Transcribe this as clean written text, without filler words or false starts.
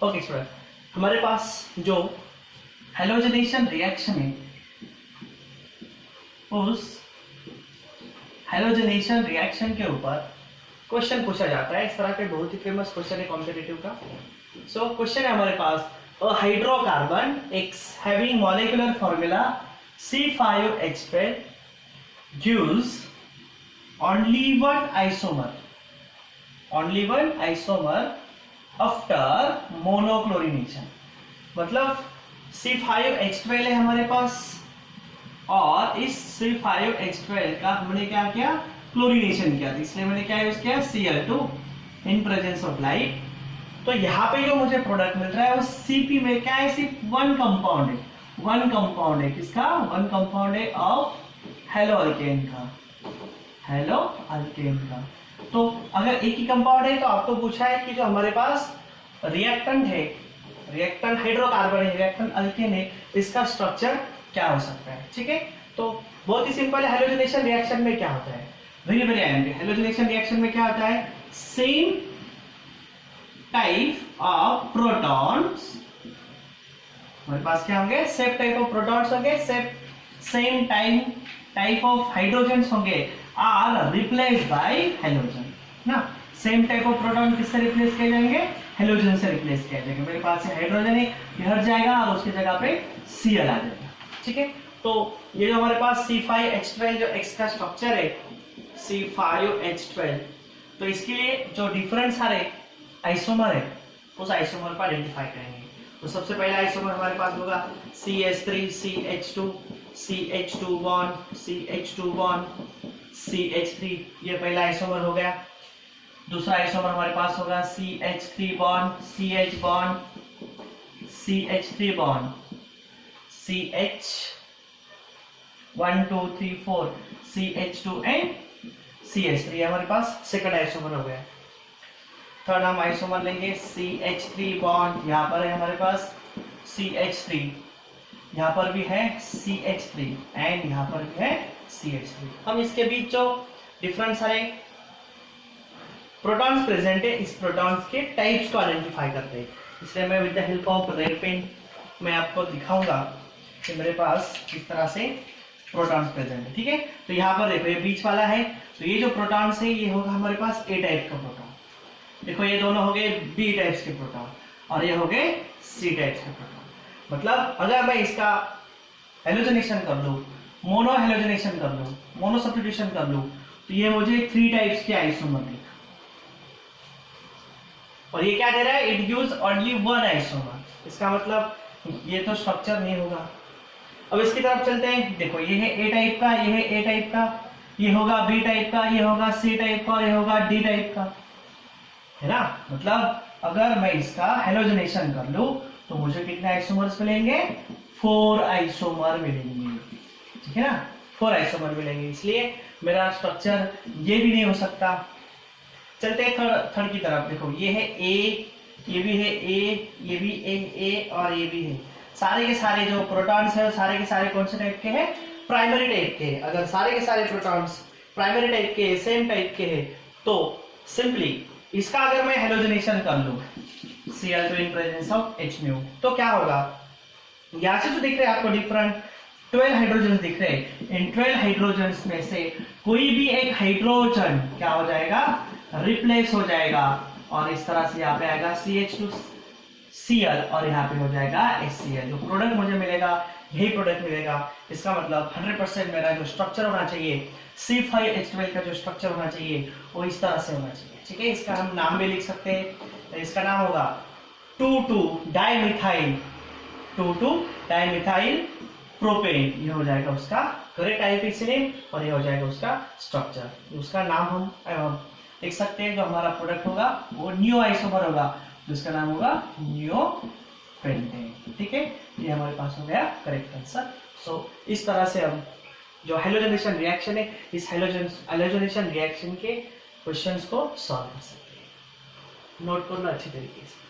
Okay student, हमारे पास जो halogenation reaction है, उस हेलोजनेशन रिएक्शन के ऊपर क्वेश्चन पूछा जाता है। इस तरह के बहुत ही फेमस क्वेश्चन है कॉम्पिटिटिव का। सो क्वेश्चन है हमारे पास, a hydrocarbon X having molecular formula C5H12 gives only one isomer after monochlorogenation। मतलब C5H12 है हमारे पास और इस C5H12 का हमने क्या किया, क्लोरीनेशन किया, इसलिए मैंने क्या यूज किया, Cl2 in presence of light. तो यहाँ पे जो मुझे प्रोडक्ट मिल रहा है वो Cp में क्या है, सिर्फ वन कंपाउंड है, किसका, वन कंपाउंड है ऑफ हेलो अल्केन का। तो अगर एक ही कंपाउंड है तो आपको पूछा है कि जो हमारे पास रिएक्टेंट है, रिएक्टेंट हाइड्रोकार्बन है, रिएक्टेंट अल्केन है, इसका स्ट्रक्चर क्या हो सकता है। ठीक है, तो बहुत ही सिंपल है। हेलोजनेशन रिएक्शन में क्या होता है, वेरी वेरी आइएंगे। हेलोजनेशन रिएक्शन में क्या होता है, सेम टाइप ऑफ प्रोटॉन्स, हमारे पास क्या होंगे, सेम टाइप ऑफ प्रोटॉन्स होंगे, सेम टाइप ऑफ हाइड्रोजन्स होंगे, आर रिप्लेस बाय हेलोजन ना। सेम टाइप ऑफ प्रोटॉन किससे रिप्लेस किए जाएंगे, हेलोजन से रिप्लेस किया जाएगा। मेरे पास हाइड्रोजन है, ये हट जाएगा और उसकी जगह पे Cl आ जाएगा। ठीक है, तो ये जो हमारे पास C5H12 जो X का स्ट्रक्चर है, C5H12, तो इसके लिए जो डिफरेंट सारे आइसोमर है उस आइसोमर को आइडेंटिफाई करेंगे। तो सबसे पहला आइसोमर हमारे पास होगा CH3CH2 CH2 बॉन्ड CH3, ये पहला आइसोमर हो गया। दूसरा आइसोमर हमारे पास होगा CH3 bond CH bond CH3 bond CH 1 2 3 4 CH2 and CH3, हमारे पास सेकंड आइसोमर हो गया। थर्ड हम आइसोमर लेंगे CH3 बॉन्ड, यहाँ पर है हमारे पास CH3, यहाँ पर भी है CH3 एंड यहाँ पर भी है CH3। हम इसके बीच जो डिफरेंट सारे प्रोटॉन्स प्रेजेंट है, इस प्रोटॉन्स के टाइप्स को आइडेंटिफाई करते हैं। इसलिए मैं with the help of red pen मैं आपको दिखाऊंगा कि मेरे पास किस तरह से प्रोटॉन्स प्रेजेंट है। ठीक है, तो यहाँ पर देखो ये बीच वाला है, तो ये जो प्रोटॉन्स है ये होगा हमारे पास A टाइप का प्रोटॉन। देखो ये दोनों हो गए B टाइप्स के प्रोटॉन और ये हो गए C टाइप्स के प्रोटॉन। मतलब अगर मैं इसका हेलोजनेशन कर लूं, मोनो हेलोजनेशन कर लूं, मोनो सब्स्टिट्यूशन कर लूं, तो ये मुझे 3 टाइप्स के आइसोमर देगा। और ये क्या दे रहा है, it gives only one isomer. इसका मतलब ये तो स्ट्रक्चर नहीं होगा। अब इसकी तरफ चलते हैं। देखो ये है A टाइप का, ये है A टाइप का, ये होगा B टाइप का, ये होगा C टाइप का और ये होगा D टाइप का, है ना। मतलब अगर मैं इसका हेलोजनेशन कर लूं तो मुझे कितने आइसोमर्स मिलेंगे, 4 आइसोमर मिलेंगे। ठीक है ना, 4 आइसोमर मिलेंगे, इसलिए मेरा स्ट्रक्चर ये भी नहीं हो सकता। चलते हैं थर्ड की तरफ। देखो ये है A, ये भी है A, ये भी A और ये भी है। सारे के सारे जो प्रोटॉन्स है सारे के सारे कौन से टाइप के हैं, प्राइमरी टाइप के। अगर सारे के सारे प्रोटॉन्स प्राइमरी टाइप के, सेम टाइप के हैं, तो सिंपली इसका अगर मैं हेलोजनेशन कर लूं Cl2 in presence of H-, तो क्या होगा, यहाँ से जो दिख रहे हैं आपको डिफरेंट 12 हाइड्रोजन दिख रहे हैं। इन 12 हाइड्रोजन में से कोई भी एक हाइड्रोजन क्या हो जाएगा, रिप्लेस हो जाएगा और इस तरह से यहाँ पे आएगा CH2Cl और यहाँ पे हो जाएगा HCl। जो प्रोडक्ट मुझे मिलेगा यही प्रोडक्ट मिलेगा। इसका मतलब 100% मेरा जो स्ट्रक्चर होना चाहिए, C5H12 का जो स्ट्रक्चर होना चाहिए वो इस तरह से होना चाहिए। ठीक है, इसका हम नाम भी लिख सकते हैं। इसका नाम होगा 2,2-डाइमिथाइल प्रोपेन, ये हो जाएगा उसका करेक्ट आईयूपीएसी नेम और ये हो जाएगा उसका स्ट्रक्चर। उसका नाम हम लिख सकते हैं। जो हमारा प्रोडक्ट होगा वो नियो आइसोमर होगा, जिसका नाम होगा नियो पेंटेन। ठीक है, ये हमारे पास हो गया करेक्ट आंसर। सो इस तरह से हम जो हेलोजनेशन रिएक्शन है, इस हेलोजनेशन रिएक्शन के क्वेश्चंस को सॉल्व कर सकते हैं। नोट करना अच्छी तरीके से।